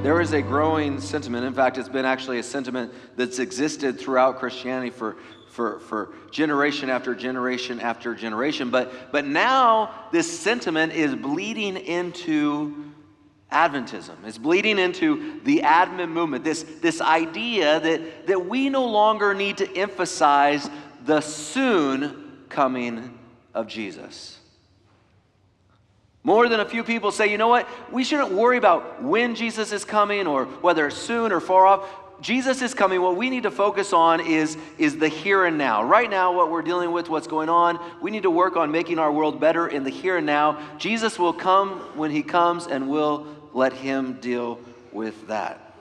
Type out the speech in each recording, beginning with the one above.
There is a growing sentiment. In fact, it's been actually a sentiment that's existed throughout Christianity for generation after generation after generation. But now this sentiment is bleeding into Adventism. It's bleeding into the Advent movement. This idea that we no longer need to emphasize the soon coming of Jesus. More than a few people say, you know what, we shouldn't worry about when Jesus is coming or whether it's soon or far off. Jesus is coming. What we need to focus on is the here and now. Right now, what we're dealing with, what's going on, we need to work on making our world better in the here and now. Jesus will come when he comes, and we'll let him deal with that.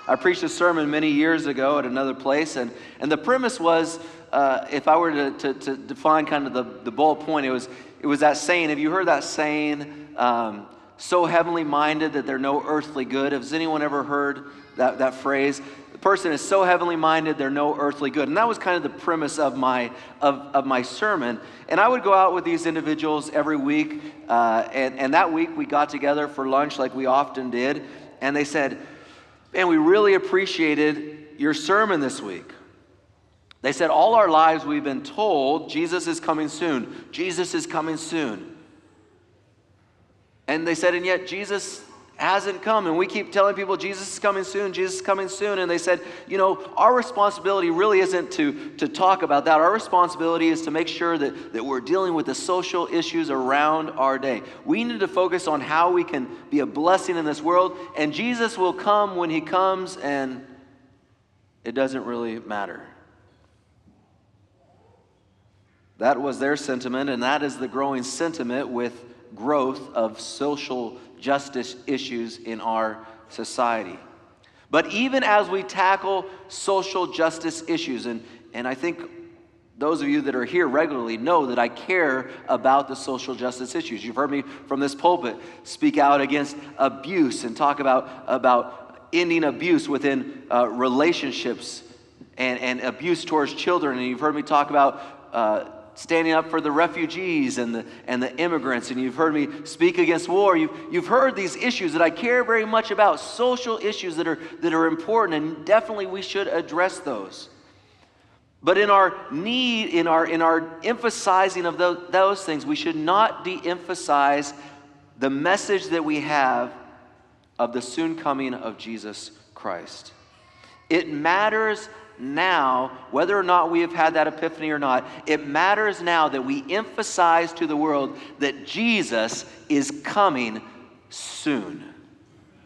I preached a sermon many years ago at another place, and the premise was, if I were to define kind of the bullet point, it was that saying. Have you heard that saying, so heavenly minded that they're no earthly good? Has anyone ever heard that phrase? The person is so heavenly minded they're no earthly good. And that was kind of the premise of my sermon. And I would go out with these individuals every week, and that week we got together for lunch like we often did, and they said, man, we really appreciated your sermon this week. They said, all our lives we've been told Jesus is coming soon. Jesus is coming soon. And they said, and yet Jesus hasn't come. And we keep telling people Jesus is coming soon, Jesus is coming soon. And they said, you know, our responsibility really isn't to talk about that. Our responsibility is to make sure that we're dealing with the social issues around our day. We need to focus on how we can be a blessing in this world. And Jesus will come when he comes, and it doesn't really matter. That was their sentiment, and that is the growing sentiment with growth of social justice issues in our society. But even as we tackle social justice issues, and I think those of you that are here regularly know that I care about the social justice issues. You've heard me from this pulpit speak out against abuse and talk about ending abuse within relationships and abuse towards children. And you've heard me talk about standing up for the refugees and the immigrants, and you've heard me speak against war. You've heard these issues that I care very much about, social issues that are important, and definitely we should address those. But in our emphasizing of those things, we should not de-emphasize the message that we have of the soon coming of Jesus Christ. It matters now, whether or not we have had that epiphany or not, it matters now that we emphasize to the world that Jesus is coming soon,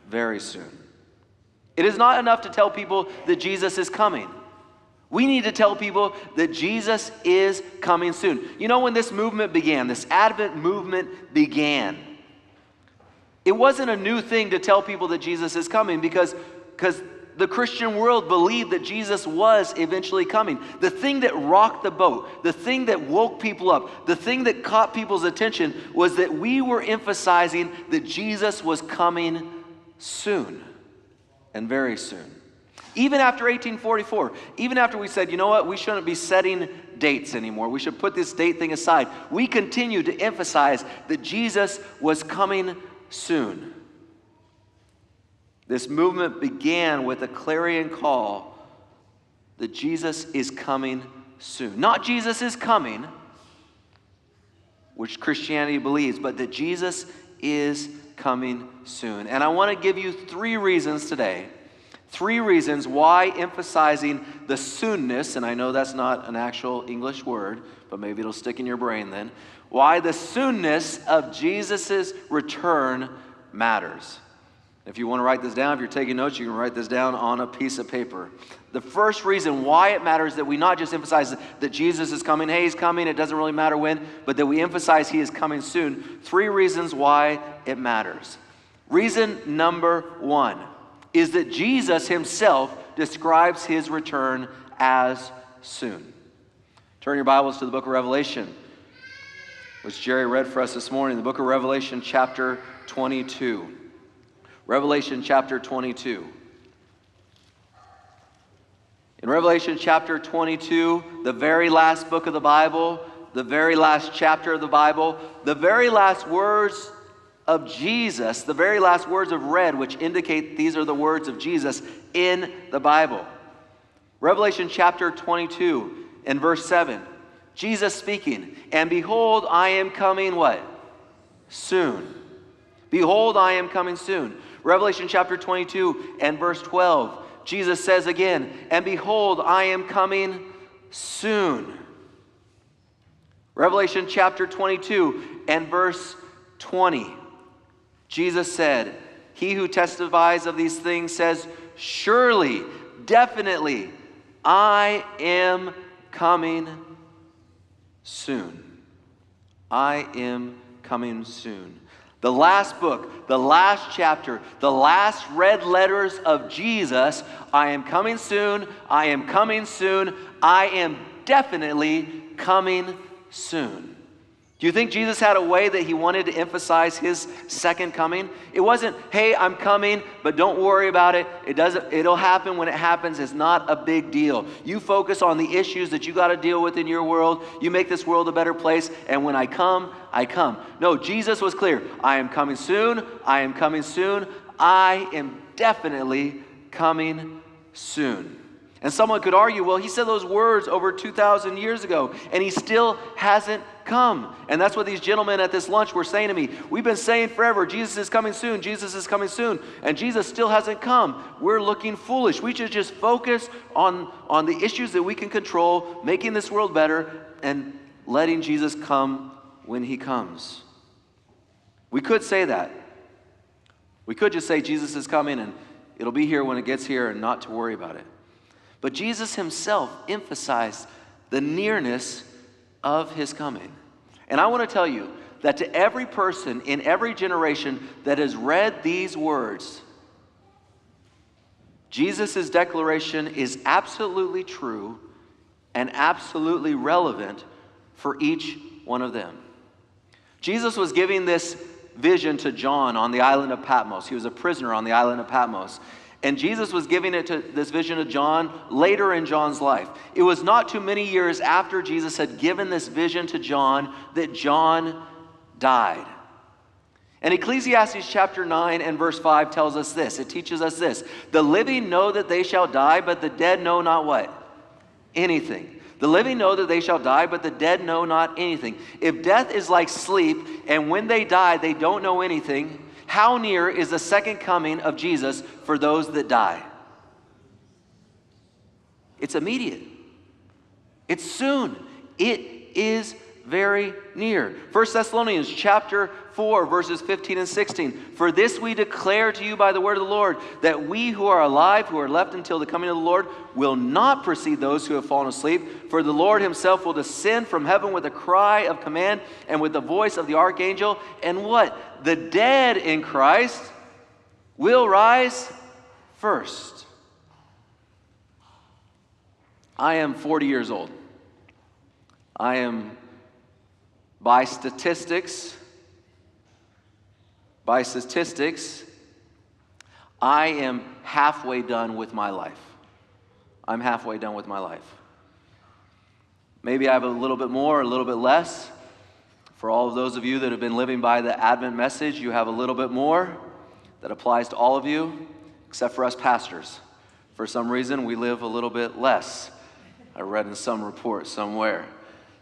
very soon. It is not enough to tell people that Jesus is coming. We need to tell people that Jesus is coming soon. You know, when this movement began, this Advent movement began, it wasn't a new thing to tell people that Jesus is coming because the Christian world believed that Jesus was eventually coming. The thing that rocked the boat, the thing that woke people up, the thing that caught people's attention was that we were emphasizing that Jesus was coming soon, and very soon. Even after 1844, even after we said, you know what, we shouldn't be setting dates anymore. We should put this date thing aside. We continued to emphasize that Jesus was coming soon. This movement began with a clarion call that Jesus is coming soon. Not Jesus is coming, which Christianity believes, but that Jesus is coming soon. And I want to give you 3 reasons today. 3 reasons why emphasizing the soonness, and I know that's not an actual English word, but maybe it'll stick in your brain then, why the soonness of Jesus' return matters. If you want to write this down, if you're taking notes, you can write this down on a piece of paper. The first reason why it matters that we not just emphasize that Jesus is coming, hey, he's coming, it doesn't really matter when, but that we emphasize he is coming soon. 3 reasons why it matters. Reason number 1 is that Jesus himself describes his return as soon. Turn your Bibles to the book of Revelation, which Jerry read for us this morning, the book of Revelation chapter 22. Revelation chapter 22. In Revelation chapter 22, the very last book of the Bible, the very last chapter of the Bible, the very last words of Jesus, the very last words of red, which indicate these are the words of Jesus in the Bible. Revelation chapter 22 and verse 7, Jesus speaking, and behold, I am coming what? Soon. Behold, I am coming soon. Revelation chapter 22 and verse 12, Jesus says again, and behold, I am coming soon. Revelation chapter 22 and verse 20, Jesus said, he who testifies of these things says, surely, definitely, I am coming soon. I am coming soon. The last book, the last chapter, the last red letters of Jesus, I am coming soon, I am coming soon, I am definitely coming soon. Do you think Jesus had a way that he wanted to emphasize his second coming? It wasn't, hey, I'm coming, but don't worry about it. It'll happen when it happens. It's not a big deal. You focus on the issues that you got to deal with in your world. You make this world a better place, and when I come, I come. No, Jesus was clear. I am coming soon. I am coming soon. I am definitely coming soon. And someone could argue, well, he said those words over 2,000 years ago, and he still hasn't come. And that's what these gentlemen at this lunch were saying to me. We've been saying forever, Jesus is coming soon, Jesus is coming soon, and Jesus still hasn't come. We're looking foolish. We should just focus on the issues that we can control, making this world better, and letting Jesus come when he comes. We could say that. We could just say Jesus is coming, and it'll be here when it gets here, and not to worry about it. But Jesus himself emphasized the nearness of his coming. And I want to tell you that to every person in every generation that has read these words, Jesus' declaration is absolutely true and absolutely relevant for each one of them. Jesus was giving this vision to John on the island of Patmos. He was a prisoner on the island of Patmos. And Jesus was giving this vision to John later in John's life. It was not too many years after Jesus had given this vision to John that John died. And Ecclesiastes chapter 9 and verse 5 tells us this. It teaches us this. The living know that they shall die, but the dead know not what? Anything. The living know that they shall die, but the dead know not anything. If death is like sleep, and when they die, they don't know anything, how near is the second coming of Jesus for those that die? It's immediate. It's soon. It is very near. 1 Thessalonians chapter 4, verses 15 and 16. For this we declare to you by the word of the Lord, that we who are alive, who are left until the coming of the Lord, will not precede those who have fallen asleep. For the Lord himself will descend from heaven with a cry of command and with the voice of the archangel. And what? The dead in Christ will rise first. I am 40 years old. I am, by statistics, I am halfway done with my life. I'm halfway done with my life. Maybe I have a little bit more, a little bit less. For all of those of you that have been living by the Advent message, you have a little bit more. That applies to all of you, except for us pastors. For some reason, we live a little bit less. I read in some report somewhere.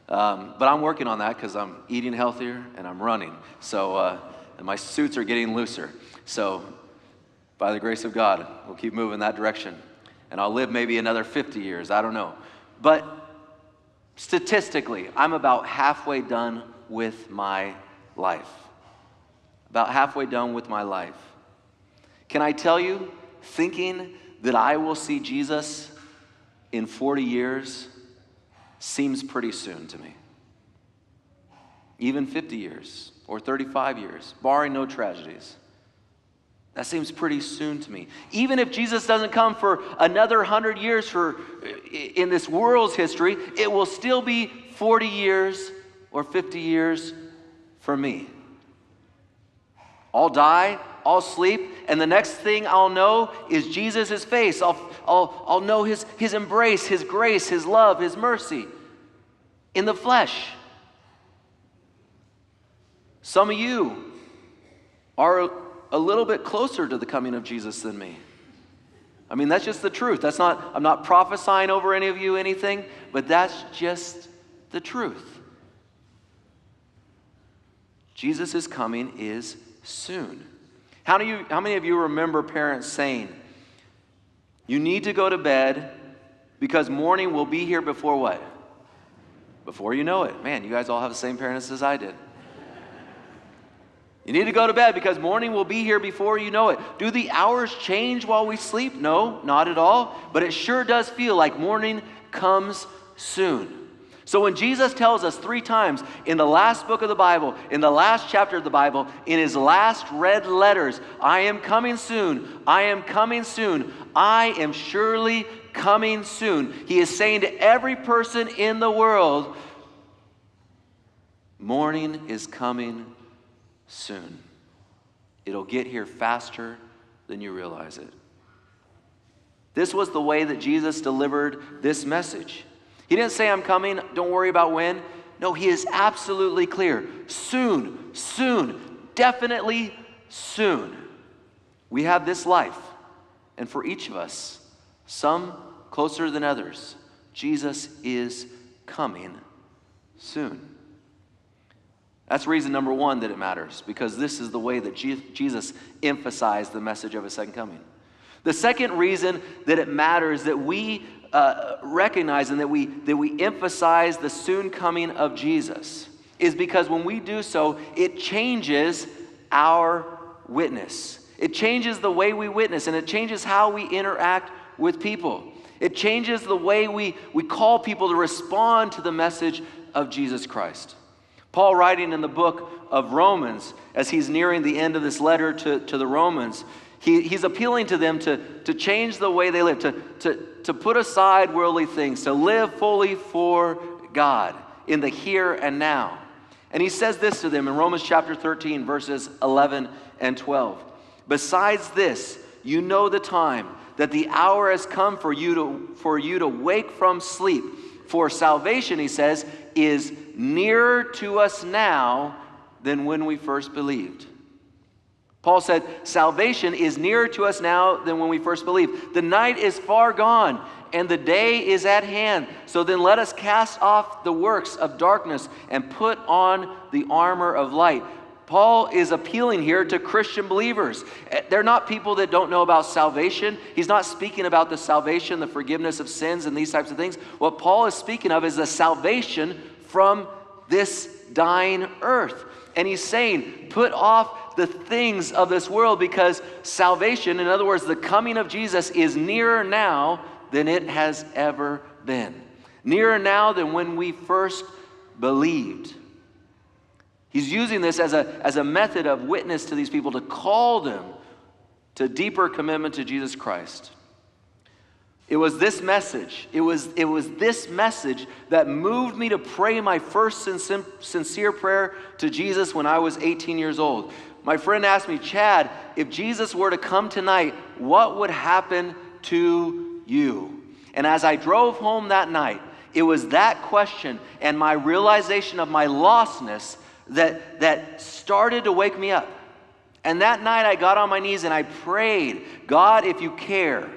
But I'm working on that because I'm eating healthier and I'm running. So, and my suits are getting looser. So, by the grace of God, we'll keep moving that direction. And I'll live maybe another 50 years. I don't know. But statistically, I'm about halfway done with my life. About halfway done with my life. Can I tell you, thinking that I will see Jesus in 40 years seems pretty soon to me. Even 50 years or 35 years, barring no tragedies. That seems pretty soon to me. Even if Jesus doesn't come for another 100 years in this world's history, it will still be 40 years or 50 years for me. I'll die I'll sleep, and the next thing I'll know is Jesus' face. I'll know his embrace, his grace, his love, his mercy in the flesh. Some of you are a little bit closer to the coming of Jesus than me. I mean, that's just the truth. I'm not prophesying over any of you anything, but that's just the truth. Jesus' coming is soon. How many of you remember parents saying, you need to go to bed because morning will be here before what? Before you know it. Man, you guys all have the same parents as I did. You need to go to bed because morning will be here before you know it. Do the hours change while we sleep? No, not at all. But it sure does feel like morning comes soon. So when Jesus tells us 3 times in the last book of the Bible, in the last chapter of the Bible, in his last red letters, I am coming soon, I am coming soon, I am surely coming soon. He is saying to every person in the world, morning is coming soon. It'll get here faster than you realize it. This was the way that Jesus delivered this message. He didn't say, I'm coming, don't worry about when. No, he is absolutely clear. Soon, soon, definitely soon. We have this life. And for each of us, some closer than others, Jesus is coming soon. That's reason number 1 that it matters, because this is the way that Jesus emphasized the message of his second coming. The second reason that it matters, that we recognize and that we emphasize the soon coming of Jesus, is because when we do so, it changes our witness. It changes the way we witness, and it changes how we interact with people. It changes the way we call people to respond to the message of Jesus Christ. Paul, writing in the book of Romans, as he's nearing the end of this letter to the Romans, he's appealing to them to change the way they live, to put aside worldly things, to live fully for God in the here and now. And he says this to them in Romans chapter 13, verses 11 and 12. Besides this, you know the time, that the hour has come for you to wake from sleep. For salvation, he says, is nearer to us now than when we first believed. Paul said, salvation is nearer to us now than when we first believed. The night is far gone, and the day is at hand. So then let us cast off the works of darkness and put on the armor of light. Paul is appealing here to Christian believers. They're not people that don't know about salvation. He's not speaking about the salvation, the forgiveness of sins, and these types of things. What Paul is speaking of is the salvation from this dying earth. And he's saying, put off the things of this world, because salvation, in other words, the coming of Jesus, is nearer now than it has ever been. Nearer now than when we first believed. He's using this as a method of witness to these people, to call them to deeper commitment to Jesus Christ. It was this message. It was this message that moved me to pray my first sincere prayer to Jesus when I was 18 years old. My friend asked me, Chad, if Jesus were to come tonight, what would happen to you? And as I drove home that night, it was that question and my realization of my lostness that started to wake me up. And that night I got on my knees and I prayed, God, if you care,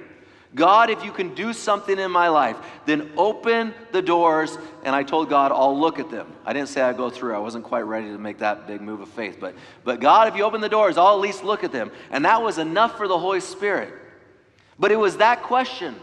God, if you can do something in my life, then open the doors. And I told God, I'll look at them. I didn't say I'd go through. I wasn't quite ready to make that big move of faith. But God, if you open the doors, I'll at least look at them. And that was enough for the Holy Spirit. But it was that question,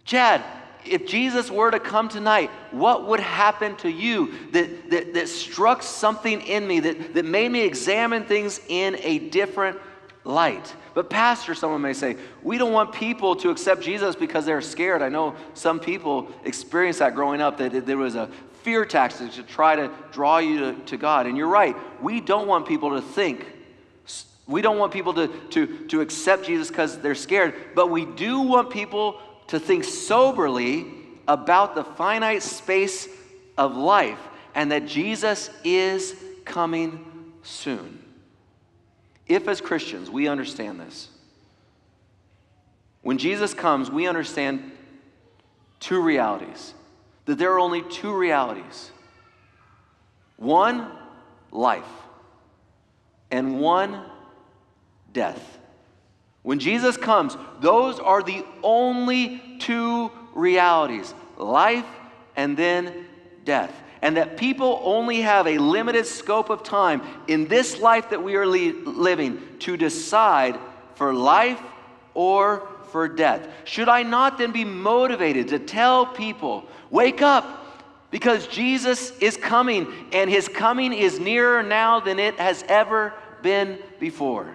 Chad, if Jesus were to come tonight, what would happen to you that struck something in me, that made me examine things in a different light? But Pastor, someone may say, we don't want people to accept Jesus because they're scared. I know some people experienced that growing up, that there was a fear tactic to try to draw you to God. And you're right. We don't want people to think. We don't want people to accept Jesus because they're scared. But we do want people to think soberly about the finite space of life and that Jesus is coming soon. If as Christians we understand this, when Jesus comes, we understand two realities. That there are only two realities. One, life. And one, death. When Jesus comes, those are the only two realities. Life and then death. And that people only have a limited scope of time in this life that we are living to decide for life or for death. Should I not then be motivated to tell people, wake up, because Jesus is coming, and his coming is nearer now than it has ever been before.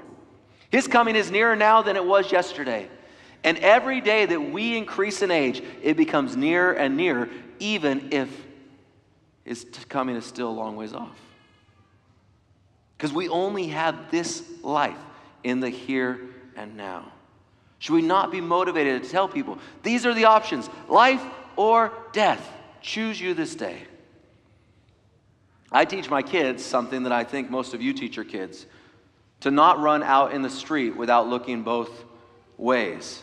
His coming is nearer now than it was yesterday. And every day that we increase in age, it becomes nearer and nearer, even if his coming is still a long ways off. Because we only have this life in the here and now. Should we not be motivated to tell people, these are the options, life or death? Choose you this day. I teach my kids something that I think most of you teach your kids, to not run out in the street without looking both ways.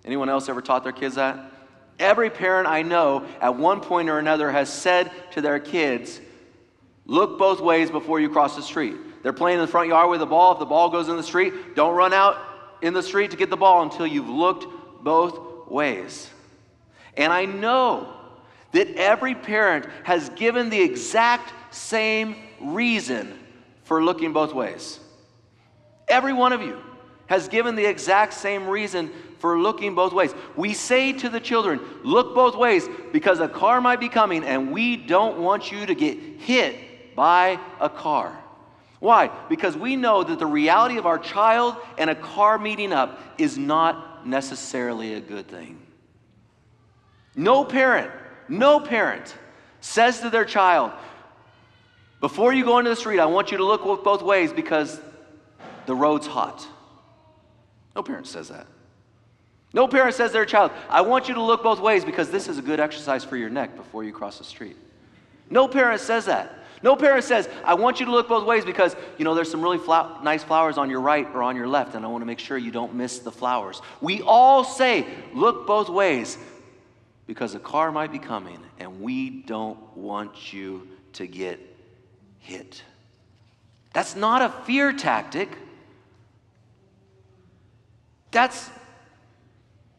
Anyone else ever taught their kids that? Every parent I know at one point or another has said to their kids, look both ways before you cross the street. They're playing in the front yard with the ball. If the ball goes in the street, don't run out in the street to get the ball until you've looked both ways. And I know that every parent has given the exact same reason for looking both ways. Every one of you has given the exact same reason for looking both ways. We say to the children, look both ways because a car might be coming and we don't want you to get hit by a car. Why? Because we know that the reality of our child and a car meeting up is not necessarily a good thing. No parent says to their child, before you go into the street, I want you to look both ways because the road's hot. No parent says that. No parent says to their child, I want you to look both ways because this is a good exercise for your neck before you cross the street. No parent says that. No parent says, I want you to look both ways because, there's some really nice flowers on your right or on your left, and I want to make sure you don't miss the flowers. We all say, look both ways because a car might be coming, and we don't want you to get hit. That's not a fear tactic. That's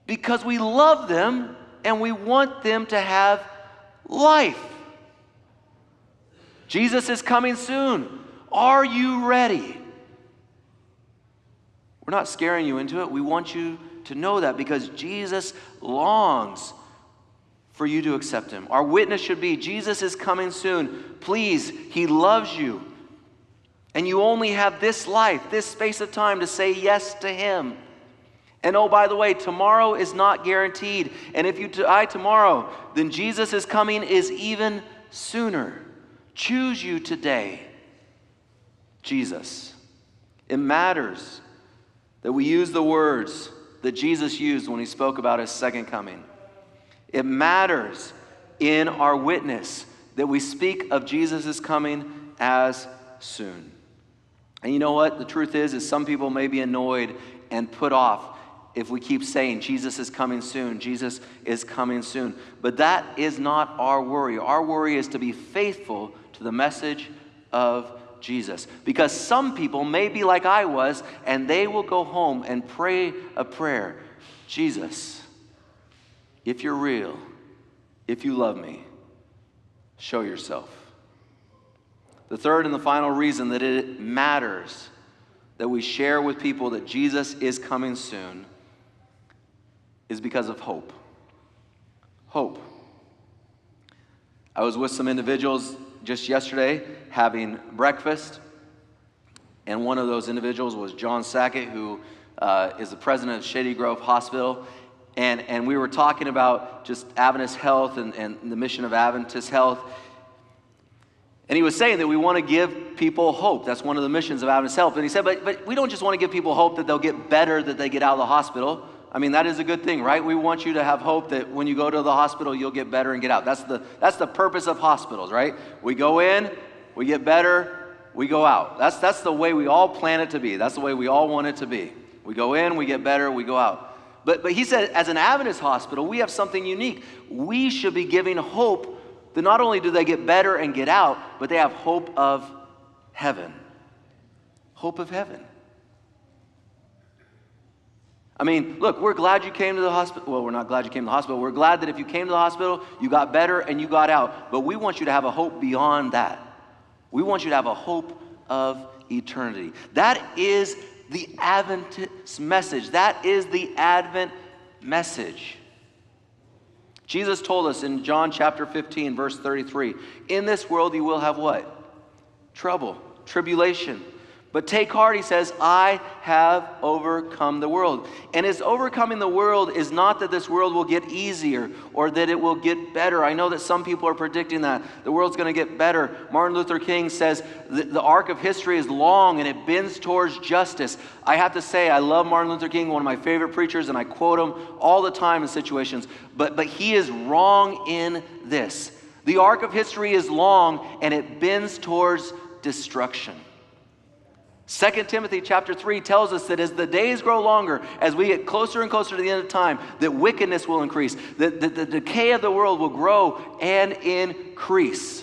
because we love them and we want them to have life. Jesus is coming soon. Are you ready? We're not scaring you into it. We want you to know that because Jesus longs for you to accept him. Our witness should be, Jesus is coming soon. Please, he loves you. And you only have this life, this space of time to say yes to him. And oh, by the way, tomorrow is not guaranteed. And if you die tomorrow, then Jesus' coming is even sooner. Choose you today, Jesus. It matters that we use the words that Jesus used when he spoke about his second coming. It matters in our witness that we speak of Jesus' coming as soon. And you know what? The truth is some people may be annoyed and put off if we keep saying, Jesus is coming soon, Jesus is coming soon. But that is not our worry. Our worry is to be faithful to the message of Jesus. Because some people may be like I was, and they will go home and pray a prayer. Jesus, if you're real, if you love me, show yourself. The third and the final reason that it matters that we share with people that Jesus is coming soon is because of hope. Hope. I was with some individuals just yesterday having breakfast, and one of those individuals was John Sackett, who is the president of Shady Grove Hospital, and we were talking about just Adventist health and the mission of Adventist health. And he was saying that we want to give people hope. That's one of the missions of Adventist health. And he said, but we don't just want to give people hope that they'll get better, that they get out of the hospital. I mean, that is a good thing, right? We want you to have hope that when you go to the hospital, you'll get better and get out. That's the purpose of hospitals, right? We go in, we get better, we go out. That's the way we all plan it to be. That's the way we all want it to be. We go in, we get better, we go out. But he said, as an Adventist hospital, we have something unique. We should be giving hope that not only do they get better and get out, but they have hope of heaven. Hope of heaven. I mean, look, we're glad you came to the hospital. Well, we're not glad you came to the hospital. We're glad that if you came to the hospital, you got better and you got out. But we want you to have a hope beyond that. We want you to have a hope of eternity. That is the Adventist message. That is the Advent message. Jesus told us in John chapter 15, verse 33, in this world you will have what? Trouble, tribulation. But take heart, he says, I have overcome the world. And his overcoming the world is not that this world will get easier or that it will get better. I know that some people are predicting that the world's going to get better. Martin Luther King says the arc of history is long and it bends towards justice. I have to say, I love Martin Luther King, one of my favorite preachers, and I quote him all the time in situations. But he is wrong in this. The arc of history is long and it bends towards destruction. 2 Timothy chapter 3 tells us that as the days grow longer, as we get closer and closer to the end of time, that wickedness will increase, that the decay of the world will grow and increase.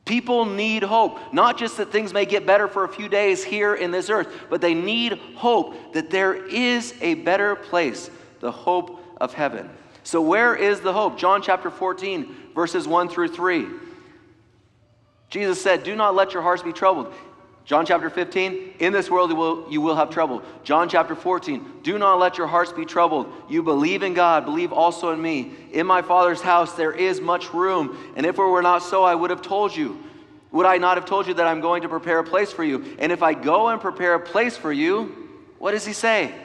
People need hope, not just that things may get better for a few days here in this earth, but they need hope that there is a better place, the hope of heaven. So where is the hope? John chapter 14, verses 1 through 3. Jesus said, do not let your hearts be troubled. John chapter 15, in this world you will have trouble. John chapter 14, do not let your hearts be troubled. You believe in God, believe also in me. In my Father's house there is much room, and if it were not so, I would have told you. Would I not have told you that I'm going to prepare a place for you? And if I go and prepare a place for you, what does he say?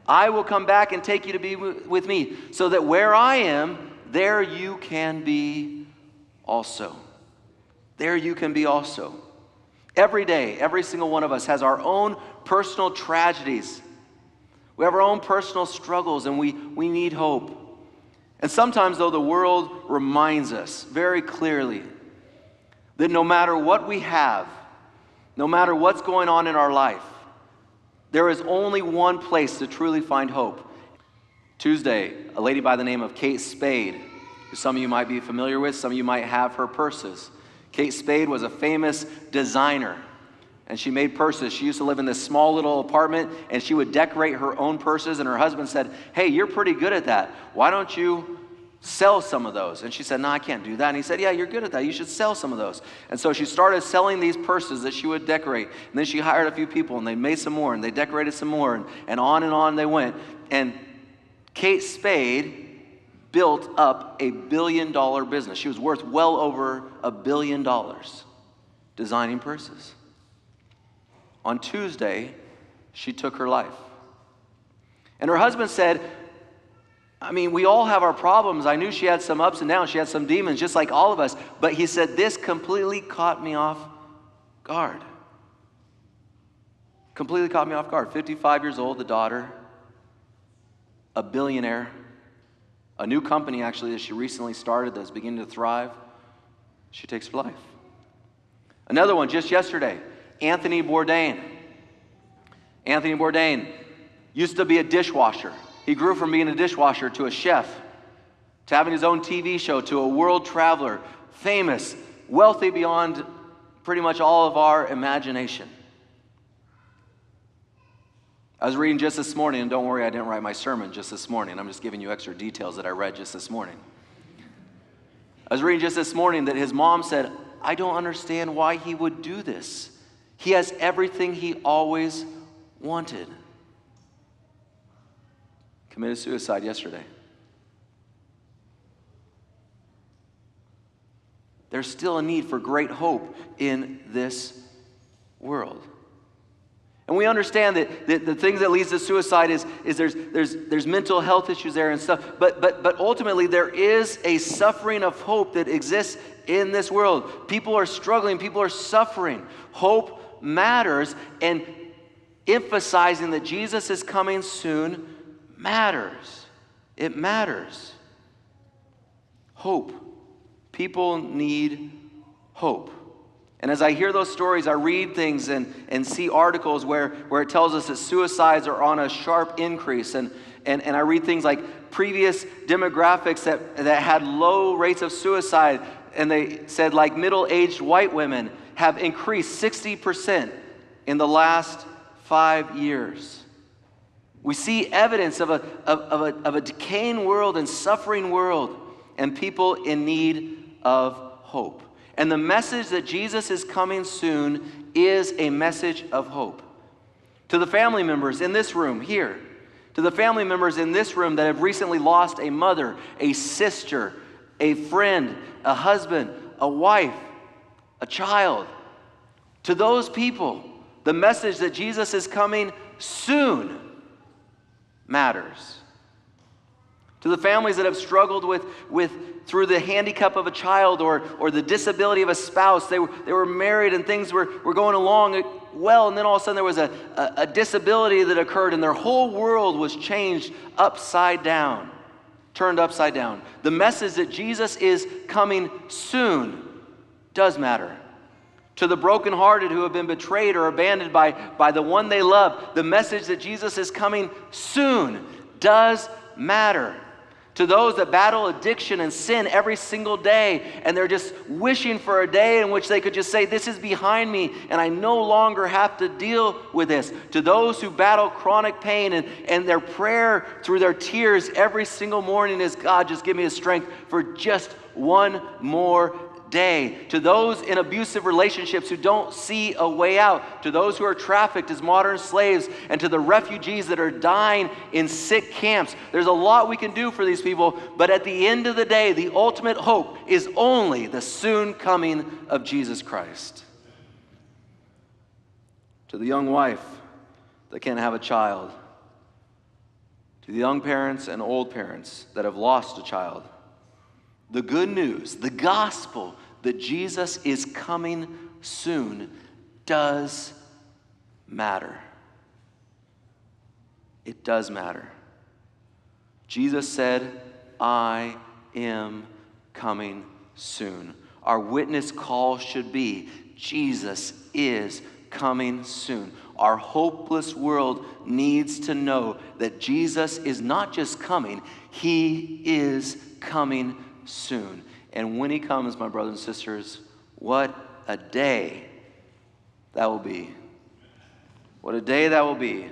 I will come back and take you to be with me, so that where I am, there you can be also. There you can be also. Every day, every single one of us has our own personal tragedies. We have our own personal struggles, and we need hope. And sometimes, though, the world reminds us very clearly that no matter what we have, no matter what's going on in our life, there is only one place to truly find hope. Tuesday, a lady by the name of Kate Spade, who some of you might be familiar with, some of you might have her purses. Kate Spade was a famous designer, and she made purses. She used to live in this small little apartment, and she would decorate her own purses, and her husband said, hey, you're pretty good at that. Why don't you sell some of those? And she said, no, I can't do that. And he said, yeah, you're good at that. You should sell some of those. And so she started selling these purses that she would decorate, and then she hired a few people, and they made some more, and they decorated some more, and on they went. And Kate Spade built up $1 billion business. She was worth well over $1 billion designing purses. On Tuesday, she took her life. And her husband said, I mean, we all have our problems. I knew she had some ups and downs. She had some demons, just like all of us. But he said, this completely caught me off guard. Completely caught me off guard. 55 years old, the daughter, a billionaire. A new company, actually, that she recently started that's beginning to thrive. She takes her life. Another one, just yesterday, Anthony Bourdain. Anthony Bourdain used to be a dishwasher. He grew from being a dishwasher to a chef, to having his own TV show, to a world traveler, famous, wealthy beyond pretty much all of our imagination. I was reading just this morning, and don't worry, I didn't write my sermon just this morning. I'm just giving you extra details that I read just this morning. I was reading just this morning that his mom said, I don't understand why he would do this. He has everything he always wanted. Committed suicide yesterday. There's still a need for great hope in this world. And we understand that the things that leads to suicide is there's mental health issues there and stuff. But ultimately there is a suffering of hope that exists in this world. People are struggling. People are suffering. Hope matters. And emphasizing that Jesus is coming soon matters. It matters. Hope. People need hope. And as I hear those stories, I read things and see articles where it tells us that suicides are on a sharp increase. And I read things like previous demographics that had low rates of suicide, and they said like middle-aged white women have increased 60% in the last 5 years. We see evidence of a decaying world and suffering world and people in need of hope. And the message that Jesus is coming soon is a message of hope. To the family members in this room here, to the family members in this room that have recently lost a mother, a sister, a friend, a husband, a wife, a child, to those people, the message that Jesus is coming soon matters. To the families that have struggled with through the handicap of a child or the disability of a spouse, they were married and things were going along well, and then all of a sudden there was a disability that occurred and their whole world was changed upside down, turned upside down. The message that Jesus is coming soon does matter. To the brokenhearted who have been betrayed or abandoned by the one they love, the message that Jesus is coming soon does matter. To those that battle addiction and sin every single day, and they're just wishing for a day in which they could just say, this is behind me, and I no longer have to deal with this. To those who battle chronic pain, and their prayer through their tears every single morning is, God, just give me the strength for just one more day. To those in abusive relationships who don't see a way out, to those who are trafficked as modern slaves, and to the refugees that are dying in sick camps. There's a lot we can do for these people, but at the end of the day, the ultimate hope is only the soon coming of Jesus Christ. To the young wife that can't have a child, to the young parents and old parents that have lost a child, the good news, the gospel that Jesus is coming soon does matter. It does matter. Jesus said, I am coming soon. Our witness call should be, Jesus is coming soon. Our hopeless world needs to know that Jesus is not just coming, He is coming soon. And when He comes, my brothers and sisters, what a day that will be. What a day that will be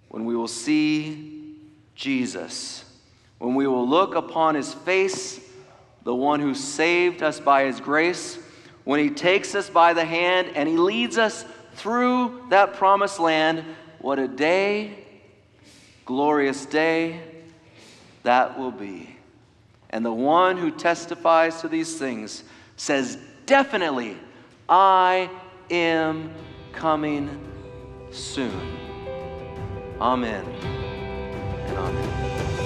when we will see Jesus, when we will look upon His face, the one who saved us by His grace, when He takes us by the hand and He leads us through that promised land. What a day, glorious day that will be. And the one who testifies to these things says, definitely, I am coming soon. Amen and amen.